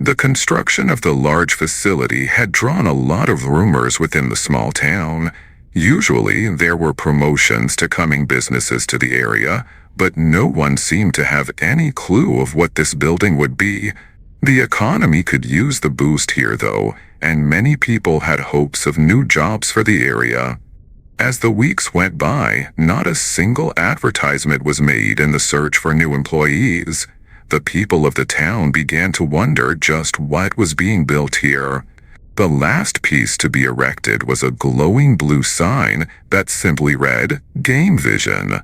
The construction of the large facility had drawn a lot of rumors within the small town. Usually, there were promotions to coming businesses to the area, but no one seemed to have any clue of what this building would be. The economy could use the boost here, though, and many people had hopes of new jobs for the area. As the weeks went by, not a single advertisement was made in the search for new employees. The people of the town began to wonder just what was being built here. The last piece to be erected was a glowing blue sign that simply read, "Game Vision."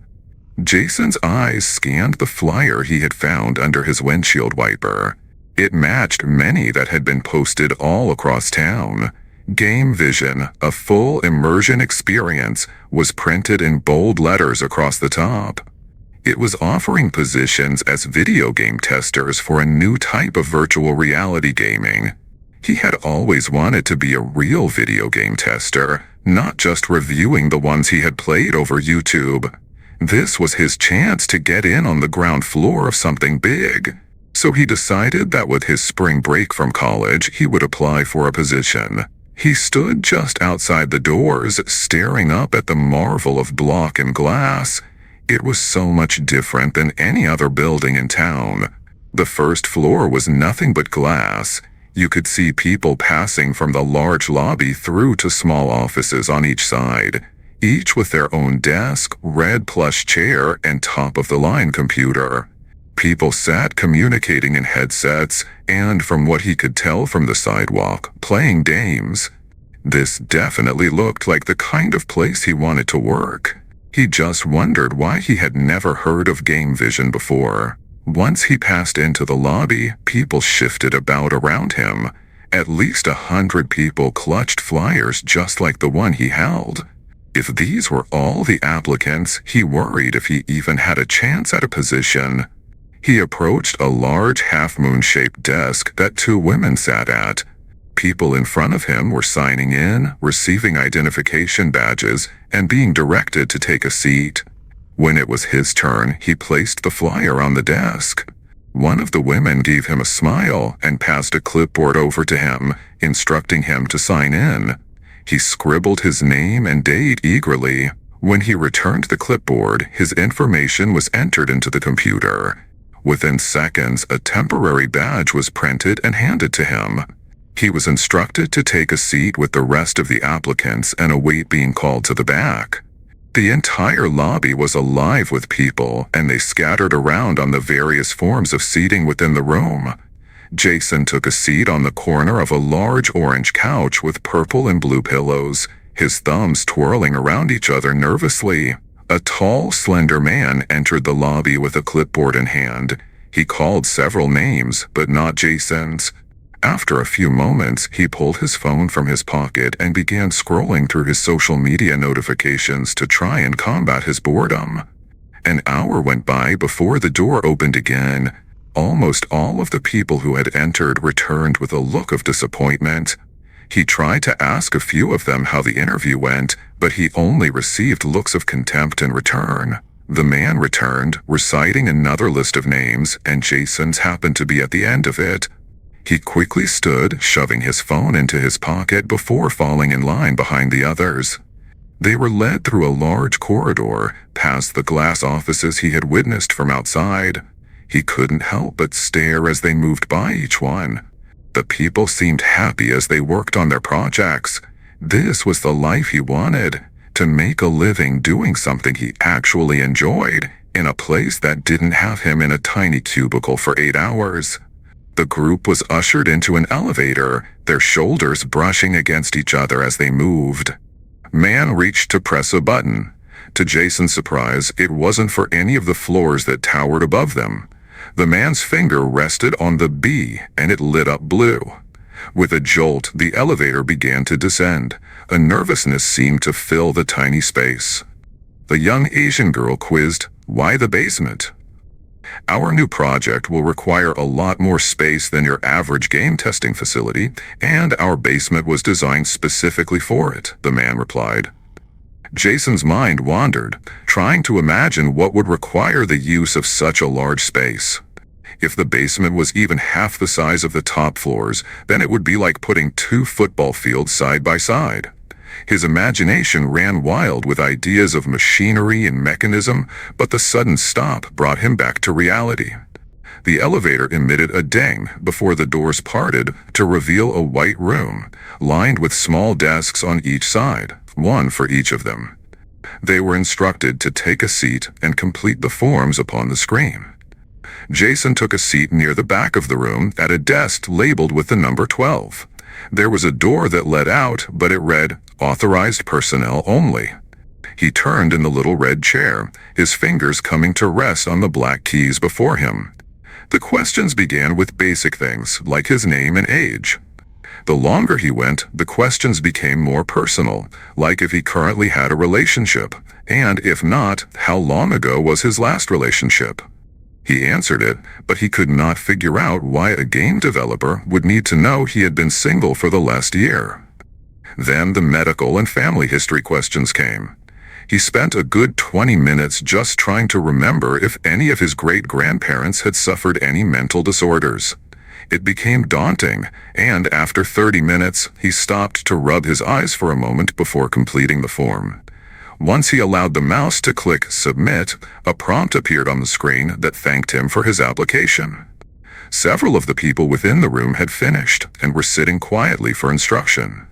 Jason's eyes scanned the flyer he had found under his windshield wiper. It matched many that had been posted all across town. Game Vision, a full immersion experience, was printed in bold letters across the top. It was offering positions as video game testers for a new type of virtual reality gaming. He had always wanted to be a real video game tester, not just reviewing the ones he had played over YouTube. This was his chance to get in on the ground floor of something big. So he decided that with his spring break from college, he would apply for a position. He stood just outside the doors, staring up at the marvel of block and glass. It was so much different than any other building in town. The first floor was nothing but glass. You could see people passing from the large lobby through to small offices on each side, each with their own desk, red plush chair, and top-of-the-line computer. People sat communicating in headsets and, from what he could tell from the sidewalk, playing games. This definitely looked like the kind of place he wanted to work. He just wondered why he had never heard of Game Vision before. Once he passed into the lobby, people shifted about around him. At least 100 people clutched flyers just like the one he held. If these were all the applicants, he worried if he even had a chance at a position. He approached a large half-moon-shaped desk that two women sat at. People in front of him were signing in, receiving identification badges, and being directed to take a seat. When it was his turn, he placed the flyer on the desk. One of the women gave him a smile and passed a clipboard over to him, instructing him to sign in. He scribbled his name and date eagerly. When he returned the clipboard, his information was entered into the computer. Within seconds, a temporary badge was printed and handed to him. He was instructed to take a seat with the rest of the applicants and await being called to the back. The entire lobby was alive with people, and they scattered around on the various forms of seating within the room. Jason took a seat on the corner of a large orange couch with purple and blue pillows, his thumbs twirling around each other nervously. A tall, slender man entered the lobby with a clipboard in hand. He called several names, but not Jason's. After a few moments, he pulled his phone from his pocket and began scrolling through his social media notifications to try and combat his boredom. An hour went by before the door opened again. Almost all of the people who had entered returned with a look of disappointment. He tried to ask a few of them how the interview went, but he only received looks of contempt in return. The man returned, reciting another list of names, and Jason's happened to be at the end of it. He quickly stood, shoving his phone into his pocket before falling in line behind the others. They were led through a large corridor, past the glass offices he had witnessed from outside. He couldn't help but stare as they moved by each one. The people seemed happy as they worked on their projects. This was the life he wanted, to make a living doing something he actually enjoyed, in a place that didn't have him in a tiny cubicle for 8 hours. The group was ushered into an elevator, their shoulders brushing against each other as they moved. Man reached to press a button. To Jason's surprise, it wasn't for any of the floors that towered above them. The man's finger rested on the B, and it lit up blue. With a jolt, the elevator began to descend. A nervousness seemed to fill the tiny space. The young Asian girl quizzed, "Why the basement?" "Our new project will require a lot more space than your average game testing facility, and our basement was designed specifically for it," the man replied. Jason's mind wandered, trying to imagine what would require the use of such a large space. If the basement was even half the size of the top floors, then it would be like putting two football fields side by side. His imagination ran wild with ideas of machinery and mechanism, but the sudden stop brought him back to reality. The elevator emitted a ding before the doors parted to reveal a white room, lined with small desks on each side, one for each of them. They were instructed to take a seat and complete the forms upon the screen. Jason took a seat near the back of the room at a desk labeled with the number 12. There was a door that led out, but it read, "Authorized personnel only." He turned in the little red chair, his fingers coming to rest on the black keys before him. The questions began with basic things, like his name and age. The longer he went, the questions became more personal, like if he currently had a relationship, and if not, how long ago was his last relationship. He answered it, but he could not figure out why a game developer would need to know he had been single for the last year. Then the medical and family history questions came. He spent a good 20 minutes just trying to remember if any of his great-grandparents had suffered any mental disorders. It became daunting, and after 30 minutes, he stopped to rub his eyes for a moment before completing the form. Once he allowed the mouse to click Submit, a prompt appeared on the screen that thanked him for his application. Several of the people within the room had finished and were sitting quietly for instruction.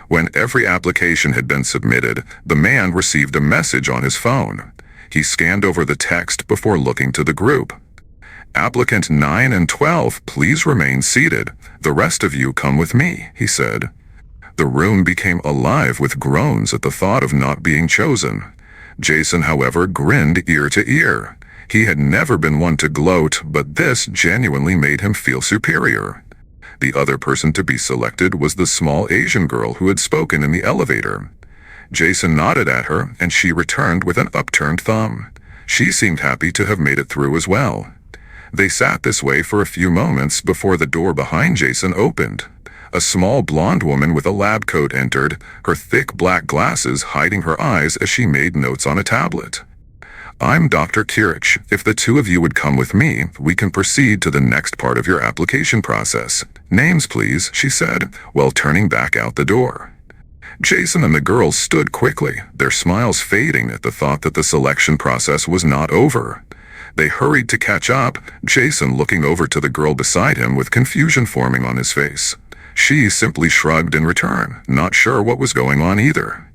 When every application had been submitted, the man received a message on his phone. He scanned over the text before looking to the group. "Applicant 9 and 12, please remain seated. The rest of you come with me," he said. The room became alive with groans at the thought of not being chosen. Jason, however, grinned ear to ear. He had never been one to gloat, but this genuinely made him feel superior. The other person to be selected was the small Asian girl who had spoken in the elevator. Jason nodded at her, and she returned with an upturned thumb. She seemed happy to have made it through as well. They sat this way for a few moments before the door behind Jason opened. A small blonde woman with a lab coat entered, her thick black glasses hiding her eyes as she made notes on a tablet. "I'm Dr. Kirich. If the two of you would come with me, we can proceed to the next part of your application process. Names, please," she said, while turning back out the door. Jason and the girls stood quickly, their smiles fading at the thought that the selection process was not over. They hurried to catch up, Jason looking over to the girl beside him with confusion forming on his face. She simply shrugged in return, not sure what was going on either.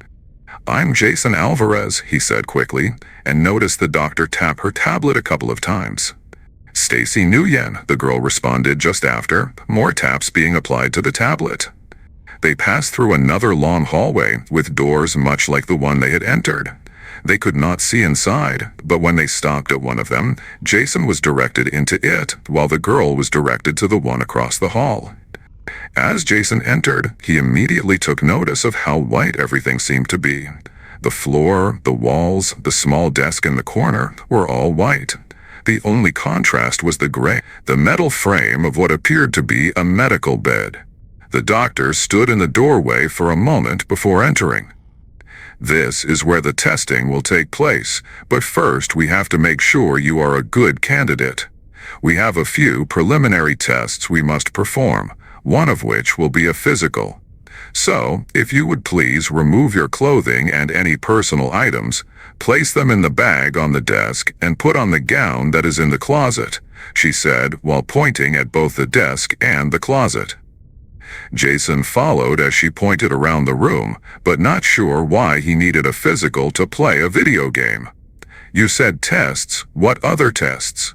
"I'm Jason Alvarez," he said quickly, and noticed the doctor tap her tablet a couple of times. "Stacy Nguyen," the girl responded just after, more taps being applied to the tablet. They passed through another long hallway with doors much like the one they had entered. They could not see inside, but when they stopped at one of them, Jason was directed into it, while the girl was directed to the one across the hall. As Jason entered, he immediately took notice of how white everything seemed to be. The floor, the walls, the small desk in the corner were all white. The only contrast was the metal frame of what appeared to be a medical bed. The doctor stood in the doorway for a moment before entering. "This is where the testing will take place, but first we have to make sure you are a good candidate. We have a few preliminary tests we must perform, one of which will be a physical. So, if you would please remove your clothing and any personal items, place them in the bag on the desk, and put on the gown that is in the closet," she said while pointing at both the desk and the closet. Jason followed as she pointed around the room, but not sure why he needed a physical to play a video game. "You said tests. What other tests?"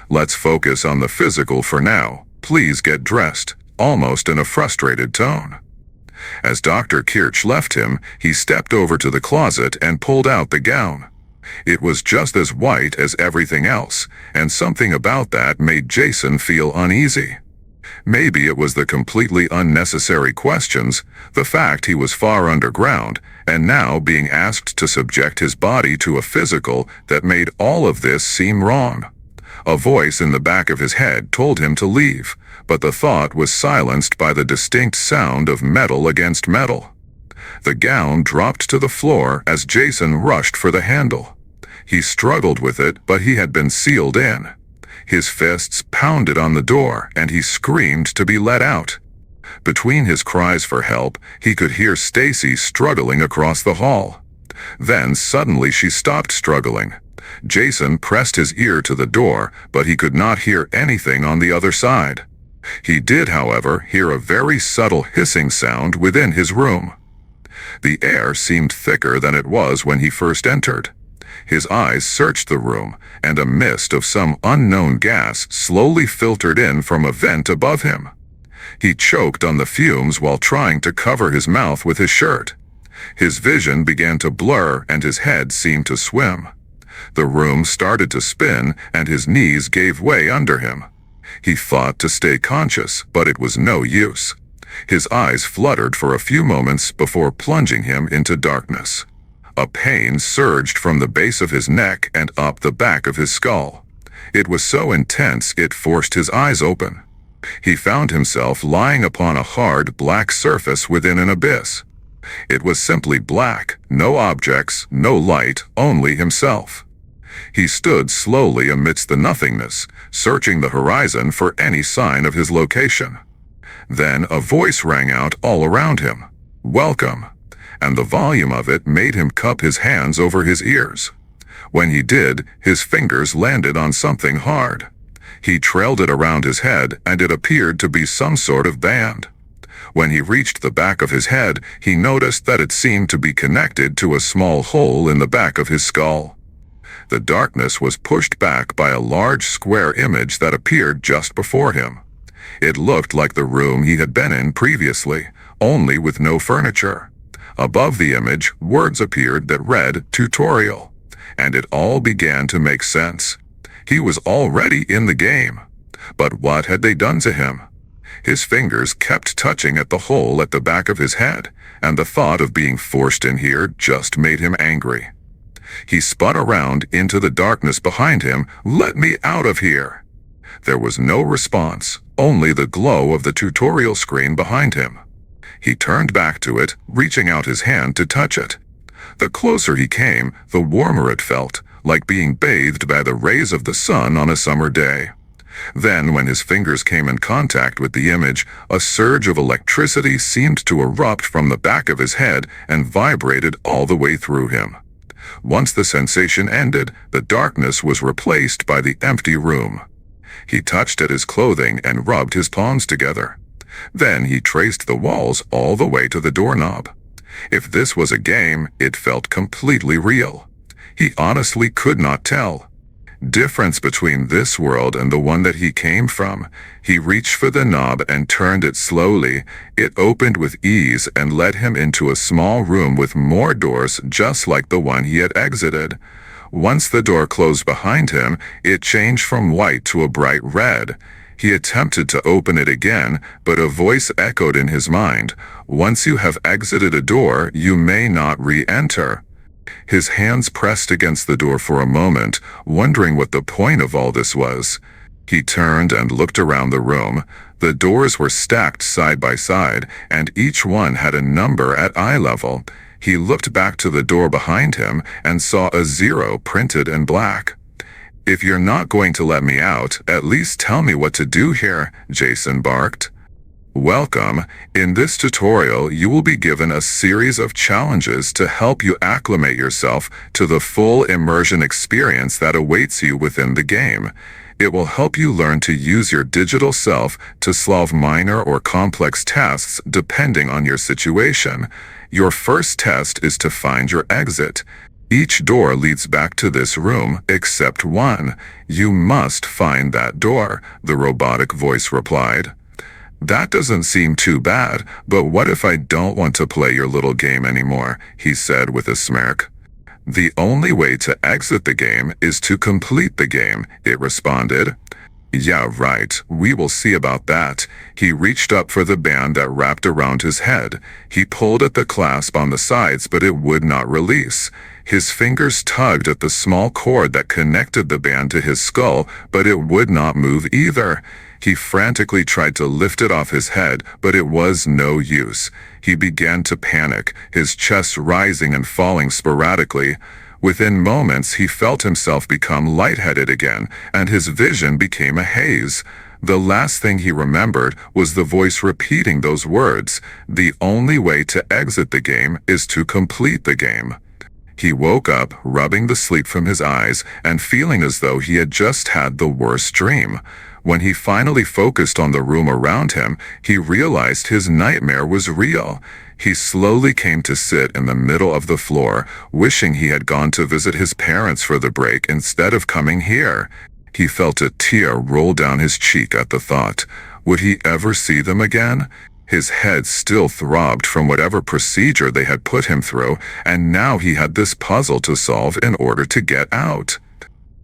"Let's focus on the physical for now. Please get dressed," almost in a frustrated tone. As Dr. Kirch left him, he stepped over to the closet and pulled out the gown. It was just as white as everything else, and something about that made Jason feel uneasy. Maybe it was the completely unnecessary questions, the fact he was far underground, and now being asked to subject his body to a physical that made all of this seem wrong. A voice in the back of his head told him to leave, but the thought was silenced by the distinct sound of metal against metal. The gown dropped to the floor as Jason rushed for the handle. He struggled with it, but he had been sealed in. His fists pounded on the door, and he screamed to be let out. Between his cries for help, he could hear Stacy struggling across the hall. Then suddenly she stopped struggling. Jason pressed his ear to the door, but he could not hear anything on the other side. He did, however, hear a very subtle hissing sound within his room. The air seemed thicker than it was when he first entered. His eyes searched the room, and a mist of some unknown gas slowly filtered in from a vent above him. He choked on the fumes while trying to cover his mouth with his shirt. His vision began to blur and his head seemed to swim. The room started to spin and his knees gave way under him. He fought to stay conscious, but it was no use. His eyes fluttered for a few moments before plunging him into darkness. A pain surged from the base of his neck and up the back of his skull. It was so intense it forced his eyes open. He found himself lying upon a hard, black surface within an abyss. It was simply black, no objects, no light, only himself. He stood slowly amidst the nothingness, searching the horizon for any sign of his location. Then a voice rang out all around him, "Welcome," and the volume of it made him cup his hands over his ears. When he did, his fingers landed on something hard. He trailed it around his head, and it appeared to be some sort of band. When he reached the back of his head, he noticed that it seemed to be connected to a small hole in the back of his skull. The darkness was pushed back by a large square image that appeared just before him. It looked like the room he had been in previously, only with no furniture. Above the image, words appeared that read, "Tutorial," and it all began to make sense. He was already in the game. But what had they done to him? His fingers kept touching at the hole at the back of his head, and the thought of being forced in here just made him angry. He spun around into the darkness behind him. "Let me out of here!" There was no response, only the glow of the tutorial screen behind him. He turned back to it, reaching out his hand to touch it. The closer he came, the warmer it felt, like being bathed by the rays of the sun on a summer day. Then, when his fingers came in contact with the image, a surge of electricity seemed to erupt from the back of his head and vibrated all the way through him. Once the sensation ended, the darkness was replaced by the empty room. He touched at his clothing and rubbed his palms together. Then he traced the walls all the way to the doorknob. If this was a game, it felt completely real. He honestly could not tell. Difference between this world and the one that he came from. He reached for the knob and turned it slowly. It opened with ease and led him into a small room with more doors just like the one he had exited. Once the door closed behind him, it changed from white to a bright red. He attempted to open it again, but a voice echoed in his mind, "Once you have exited a door, you may not re-enter." His hands pressed against the door for a moment, wondering what the point of all this was. He turned and looked around the room. The doors were stacked side by side, and each one had a number at eye level. He looked back to the door behind him and saw a 0 printed in black. "If you're not going to let me out, at least tell me what to do here," Jason barked. Welcome. In this tutorial, you will be given a series of challenges to help you acclimate yourself to the full immersion experience that awaits you within the game. It will help you learn to use your digital self to solve minor or complex tasks depending on your situation. Your first test is to find your exit. Each door leads back to this room except one. You must find that door, the robotic voice replied. "That doesn't seem too bad, but what if I don't want to play your little game anymore?" he said with a smirk. "The only way to exit the game is to complete the game," it responded. "Yeah, right. We will see about that." He reached up for the band that wrapped around his head. He pulled at the clasp on the sides, but it would not release. His fingers tugged at the small cord that connected the band to his skull, but it would not move either. He frantically tried to lift it off his head, but it was no use. He began to panic, his chest rising and falling sporadically. Within moments, he felt himself become lightheaded again, and his vision became a haze. The last thing he remembered was the voice repeating those words: "The only way to exit the game is to complete the game." He woke up, rubbing the sleep from his eyes, and feeling as though he had just had the worst dream. When he finally focused on the room around him, he realized his nightmare was real. He slowly came to sit in the middle of the floor, wishing he had gone to visit his parents for the break instead of coming here. He felt a tear roll down his cheek at the thought. Would he ever see them again? His head still throbbed from whatever procedure they had put him through, and now he had this puzzle to solve in order to get out.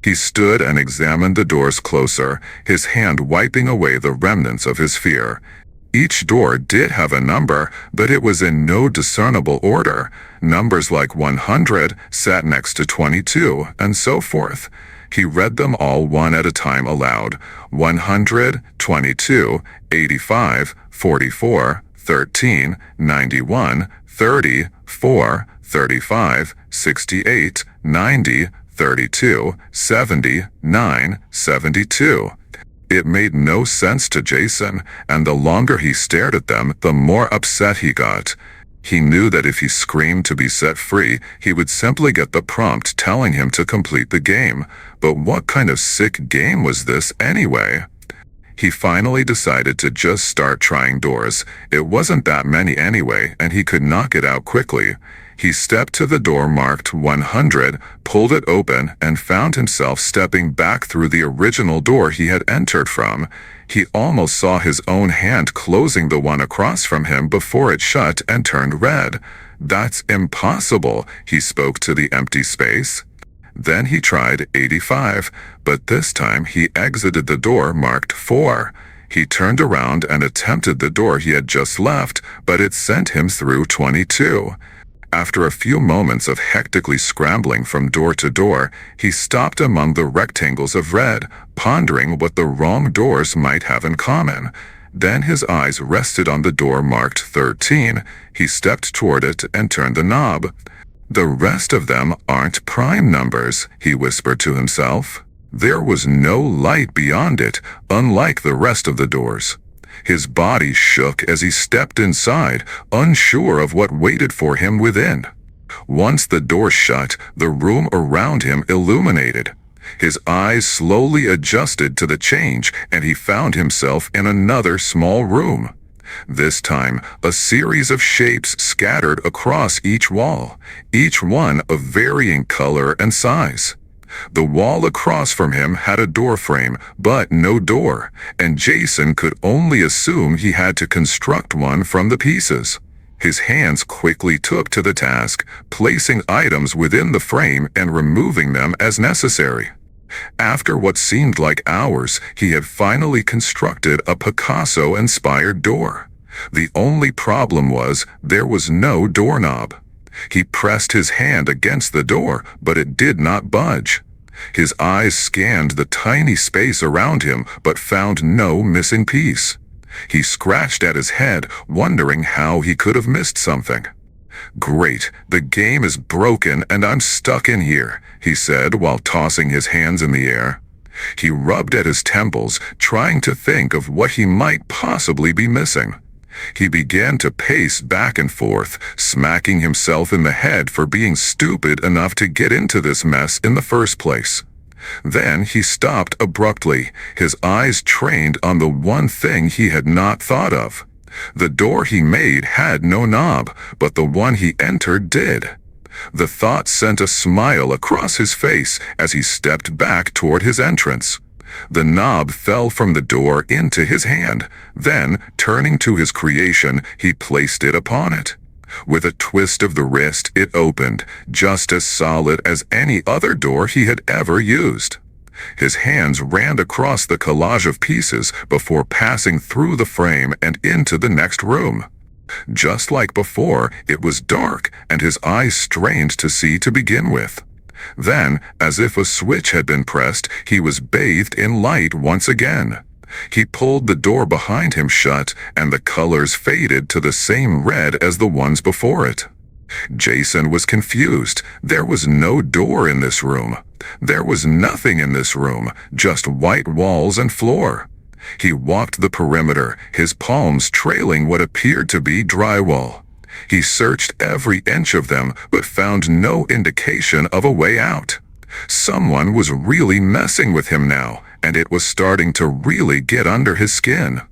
He stood and examined the doors closer, his hand wiping away the remnants of his fear. Each door did have a number, but it was in no discernible order. Numbers like 100 sat next to 22, and so forth. He read them all one at a time aloud: 100, 22, 85, 44, 13, 91, 30, 4, 35, 68, 90, 32, 70, 9, 72. It made no sense to Jason, and the longer he stared at them, the more upset he got. He knew that if he screamed to be set free, he would simply get the prompt telling him to complete the game. But what kind of sick game was this anyway? He finally decided to just start trying doors. It wasn't that many anyway, and he could knock it out quickly. He stepped to the door marked 100, pulled it open, and found himself stepping back through the original door he had entered from. He almost saw his own hand closing the one across from him before it shut and turned red. "That's impossible," he spoke to the empty space. Then he tried 85, but this time he exited the door marked 4. He turned around and attempted the door he had just left, but it sent him through 22. After a few moments of hectically scrambling from door to door, he stopped among the rectangles of red, pondering what the wrong doors might have in common. Then his eyes rested on the door marked 13. He stepped toward it and turned the knob. "The rest of them aren't prime numbers," he whispered to himself. There was no light beyond it, unlike the rest of the doors. His body shook as he stepped inside, unsure of what waited for him within. Once the door shut, the room around him illuminated. His eyes slowly adjusted to the change, and he found himself in another small room. This time, a series of shapes scattered across each wall, each one of varying color and size. The wall across from him had a door frame, but no door, and Jason could only assume he had to construct one from the pieces. His hands quickly took to the task, placing items within the frame and removing them as necessary. After what seemed like hours, he had finally constructed a Picasso-inspired door. The only problem was there was no doorknob. He pressed his hand against the door, but it did not budge. His eyes scanned the tiny space around him, but found no missing piece. He scratched at his head, wondering how he could have missed something. "Great, the game is broken and I'm stuck in here," he said while tossing his hands in the air. He rubbed at his temples, trying to think of what he might possibly be missing. He began to pace back and forth, smacking himself in the head for being stupid enough to get into this mess in the first place. Then he stopped abruptly, his eyes trained on the one thing he had not thought of. The door he made had no knob, but the one he entered did. The thought sent a smile across his face as he stepped back toward his entrance. The knob fell from the door into his hand. Then, turning to his creation, he placed it upon it. With a twist of the wrist, it opened, just as solid as any other door he had ever used. His hands ran across the collage of pieces before passing through the frame and into the next room. Just like before, it was dark, and his eyes strained to see to begin with. Then, as if a switch had been pressed, he was bathed in light once again. He pulled the door behind him shut, and the colors faded to the same red as the ones before it. Jason was confused. There was no door in this room. There was nothing in this room, just white walls and floor. He walked the perimeter, his palms trailing what appeared to be drywall. He searched every inch of them, but found no indication of a way out. Someone was really messing with him now, and it was starting to really get under his skin.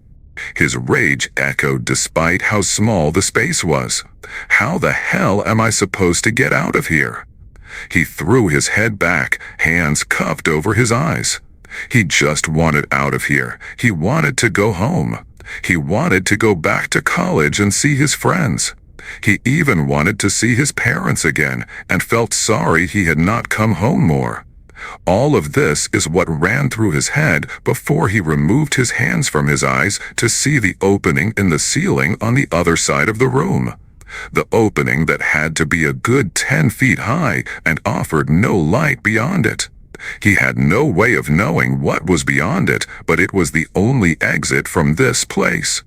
His rage echoed despite how small the space was. How the hell am I supposed to get out of here? He threw his head back, hands cupped over his eyes. He just wanted out of here. He wanted to go home. He wanted to go back to college and see his friends. He even wanted to see his parents again and felt sorry he had not come home more. All of this is what ran through his head before he removed his hands from his eyes to see the opening in the ceiling on the other side of the room. The opening that had to be a good 10 feet high and offered no light beyond it. He had no way of knowing what was beyond it, but it was the only exit from this place.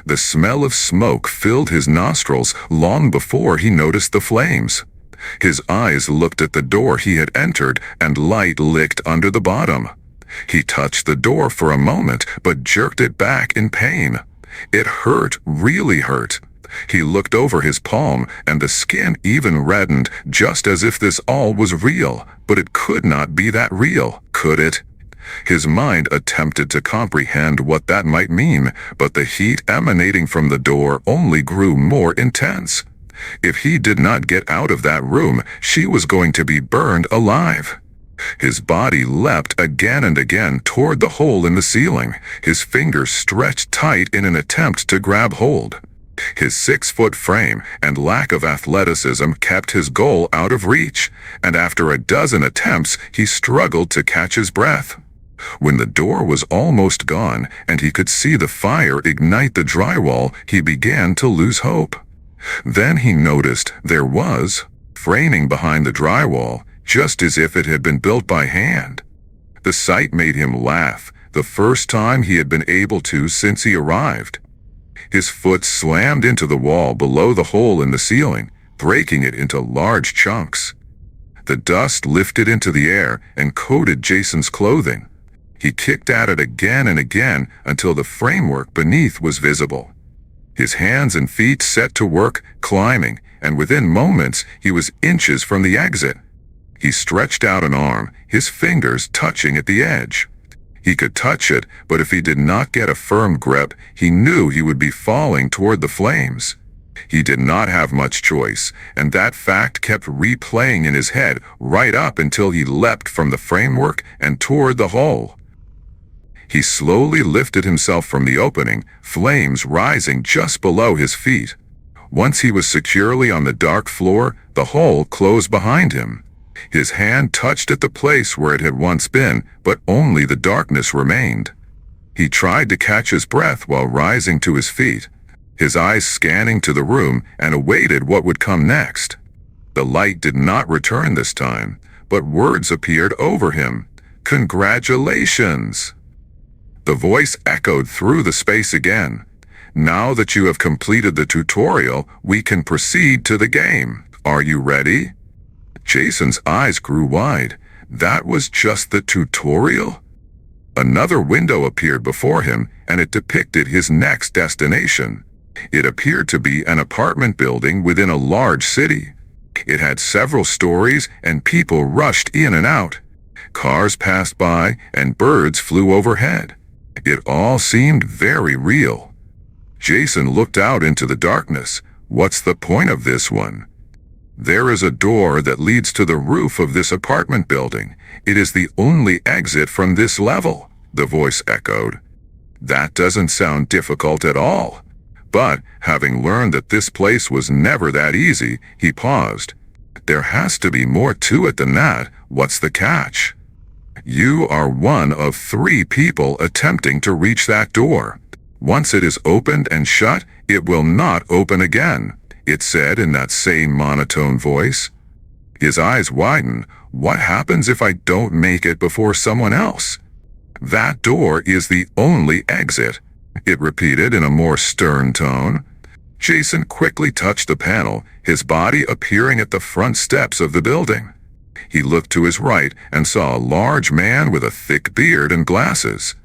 The smell of smoke filled his nostrils long before he noticed the flames. His eyes looked at the door he had entered, and light licked under the bottom. He touched the door for a moment, but jerked it back in pain. It hurt, really hurt. He looked over his palm, and the skin even reddened, just as if this all was real, but it could not be that real, could it? His mind attempted to comprehend what that might mean, but the heat emanating from the door only grew more intense. If he did not get out of that room, she was going to be burned alive. His body leapt again and again toward the hole in the ceiling, his fingers stretched tight in an attempt to grab hold. His 6-foot frame and lack of athleticism kept his goal out of reach, and after a dozen attempts, he struggled to catch his breath. When the door was almost gone and he could see the fire ignite the drywall, he began to lose hope. Then he noticed there was, framing behind the drywall, just as if it had been built by hand. The sight made him laugh, the first time he had been able to since he arrived. His foot slammed into the wall below the hole in the ceiling, breaking it into large chunks. The dust lifted into the air and coated Jason's clothing. He kicked at it again and again until the framework beneath was visible. His hands and feet set to work, climbing, and within moments he was inches from the exit. He stretched out an arm, his fingers touching at the edge. He could touch it, but if he did not get a firm grip, he knew he would be falling toward the flames. He did not have much choice, and that fact kept replaying in his head right up until he leapt from the framework and toward the hole. He slowly lifted himself from the opening, flames rising just below his feet. Once he was securely on the dark floor, the hole closed behind him. His hand touched at the place where it had once been, but only the darkness remained. He tried to catch his breath while rising to his feet, his eyes scanning to the room and awaited what would come next. The light did not return this time, but words appeared over him. "Congratulations!" The voice echoed through the space again. "Now that you have completed the tutorial, we can proceed to the game. Are you ready?" Jason's eyes grew wide. That was just the tutorial? Another window appeared before him, and it depicted his next destination. It appeared to be an apartment building within a large city. It had several stories, and people rushed in and out. Cars passed by, and birds flew overhead. It all seemed very real. Jason looked out into the darkness. What's the point of this one? There is a door that leads to the roof of this apartment building. It is the only exit from this level, the voice echoed. That doesn't sound difficult at all. But, having learned that this place was never that easy, he paused. There has to be more to it than that. What's the catch? You are one of 3 people attempting to reach that door. Once it is opened and shut, it will not open again, it said in that same monotone voice. His eyes widened. What happens if I don't make it before someone else? That door is the only exit, it repeated in a more stern tone. Jason quickly touched the panel, his body appearing at the front steps of the building. He looked to his right and saw a large man with a thick beard and glasses.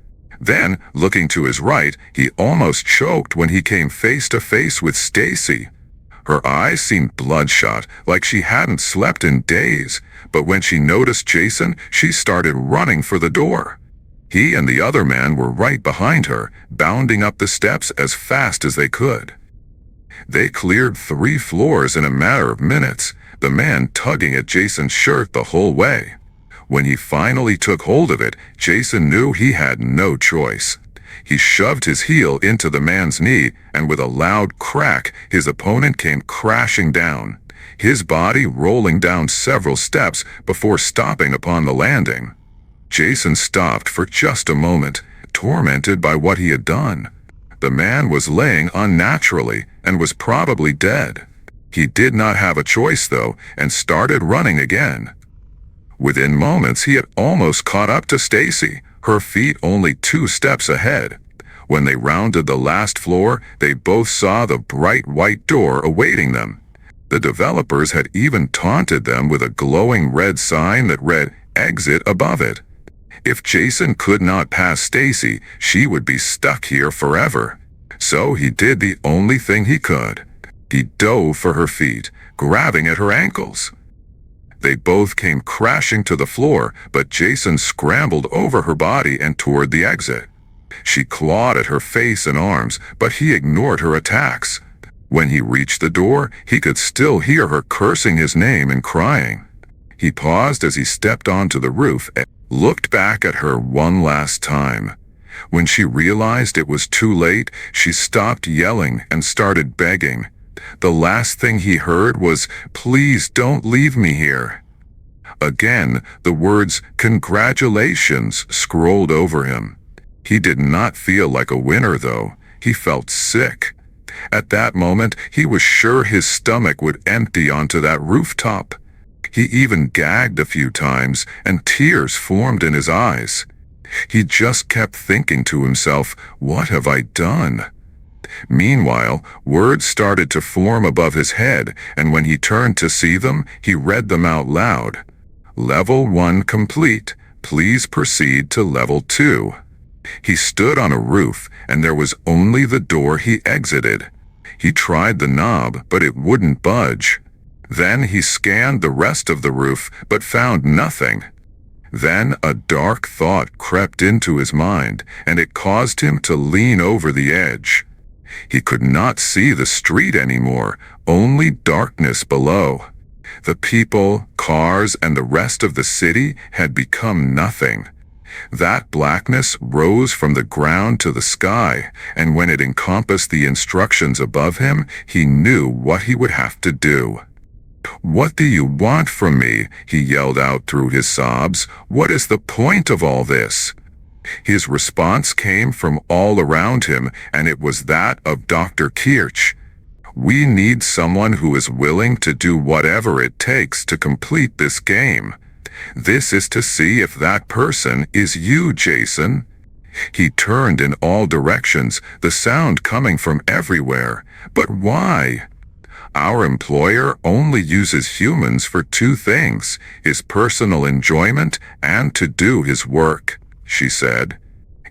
Then, looking to his right, he almost choked when he came face to face with Stacy. Her eyes seemed bloodshot, like she hadn't slept in days, but when she noticed Jason, she started running for the door. He and the other man were right behind her, bounding up the steps as fast as they could. They cleared 3 floors in a matter of minutes, the man tugging at Jason's shirt the whole way. When he finally took hold of it, Jason knew he had no choice. He shoved his heel into the man's knee, and with a loud crack, his opponent came crashing down, his body rolling down several steps before stopping upon the landing. Jason stopped for just a moment, tormented by what he had done. The man was laying unnaturally and was probably dead. He did not have a choice, though, and started running again. Within moments, he had almost caught up to Stacy, her feet only 2 steps ahead. When they rounded the last floor, they both saw the bright white door awaiting them. The developers had even taunted them with a glowing red sign that read "Exit" above it. If Jason could not pass Stacy, she would be stuck here forever. So he did the only thing he could. He dove for her feet, grabbing at her ankles. They both came crashing to the floor, but Jason scrambled over her body and toward the exit. She clawed at her face and arms, but he ignored her attacks. When he reached the door, he could still hear her cursing his name and crying. He paused as he stepped onto the roof and looked back at her one last time. When she realized it was too late, she stopped yelling and started begging. The last thing he heard was, "Please don't leave me here." Again, the words "Congratulations" scrolled over him. He did not feel like a winner, though. He felt sick. At that moment, he was sure his stomach would empty onto that rooftop. He even gagged a few times, and tears formed in his eyes. He just kept thinking to himself, "What have I done?" Meanwhile, words started to form above his head, and when he turned to see them, he read them out loud. "Level 1 complete. Please proceed to Level 2. He stood on a roof, and there was only the door he exited. He tried the knob, but it wouldn't budge. Then he scanned the rest of the roof, but found nothing. Then a dark thought crept into his mind, and it caused him to lean over the edge. He could not see the street anymore, only darkness below. The people, cars, and the rest of the city had become nothing. That blackness rose from the ground to the sky, and when it encompassed the instructions above him, he knew what he would have to do. "What do you want from me?" he yelled out through his sobs. "What is the point of all this?" His response came from all around him, and it was that of Dr. Kirch. "We need someone who is willing to do whatever it takes to complete this game. This is to see if that person is you, Jason." He turned in all directions, the sound coming from everywhere. But why? "Our employer only uses humans for 2 things, his personal enjoyment and to do his work," she said.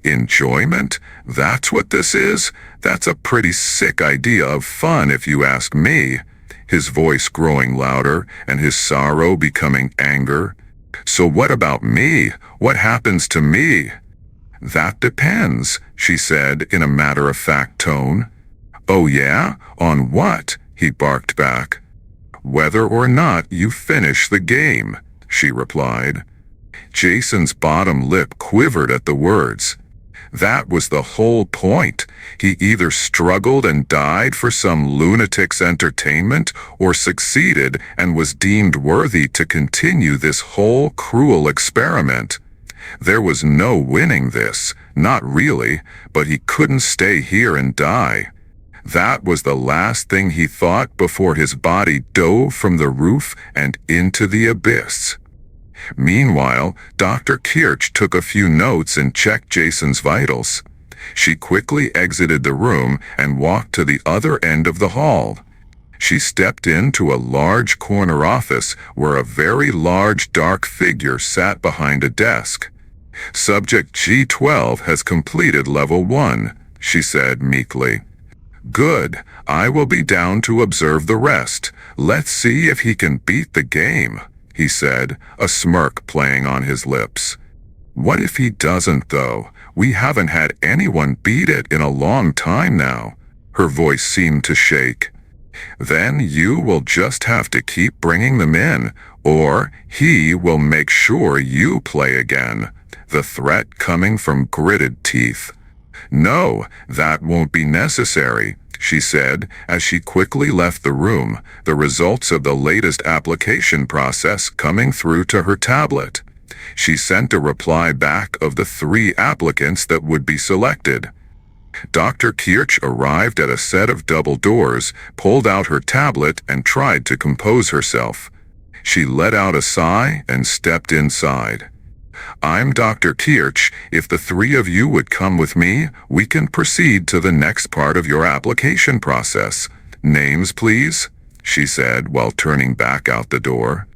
"Enjoyment? That's what this is? That's a pretty sick idea of fun if you ask me," his voice growing louder and his sorrow becoming anger. "So what about me? What happens to me?" "That depends," she said in a matter-of-fact tone. "Oh yeah? On what?" he barked back. "Whether or not you finish the game," she replied. Jason's bottom lip quivered at the words. That was the whole point. He either struggled and died for some lunatic's entertainment, or succeeded and was deemed worthy to continue this whole cruel experiment. There was no winning this, not really, but he couldn't stay here and die. That was the last thing he thought before his body dove from the roof and into the abyss. Meanwhile, Dr. Kirch took a few notes and checked Jason's vitals. She quickly exited the room and walked to the other end of the hall. She stepped into a large corner office where a very large dark figure sat behind a desk. "Subject G12 has completed level 1, she said meekly. "Good, I will be down to observe the rest. Let's see if he can beat the game," he said, a smirk playing on his lips. "What if he doesn't, though? We haven't had anyone beat it in a long time now." Her voice seemed to shake. "Then you will just have to keep bringing them in, or he will make sure you play again." The threat coming from gritted teeth. "No, that won't be necessary," she said as she quickly left the room, the results of the latest application process coming through to her tablet. She sent a reply back of the 3 applicants that would be selected. Dr. Kirch arrived at a set of double doors, pulled out her tablet, and tried to compose herself. She let out a sigh and stepped inside. "I'm Dr. Kirch. If the 3 of you would come with me, we can proceed to the next part of your application process. Names, please," she said while turning back out the door.